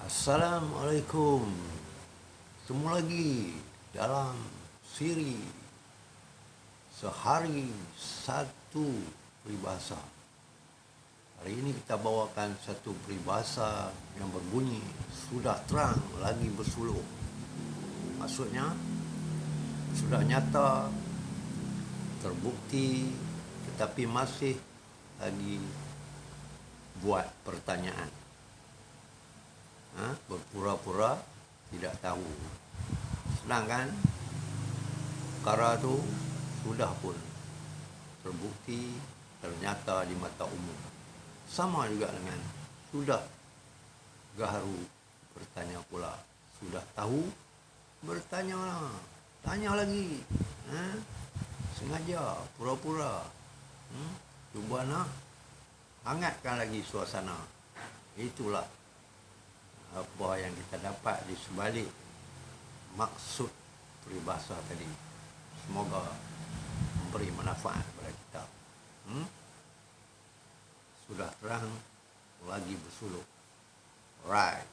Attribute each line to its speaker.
Speaker 1: Assalamualaikum. Ketemu lagi dalam siri Sehari Satu Peribahasa. Hari ini kita bawakan satu peribahasa yang berbunyi sudah terang lagi bersuluk. Maksudnya sudah nyata, terbukti, tetapi masih lagi buat pertanyaan. Berpura-pura tidak tahu. Senang kan? Perkara tu sudah pun terbukti, ternyata di mata umum. Sama juga dengan sudah gaharu bertanya pula. Sudah tahu, bertanya lah. Tanya lagi. Sengaja, pura-pura. Cuba nak hangatkan lagi suasana. Itulah apa yang kita dapat di sebalik maksud peribahasa tadi. Semoga memberi manfaat kepada kita. Sudah terang lagi bersuluk. Right.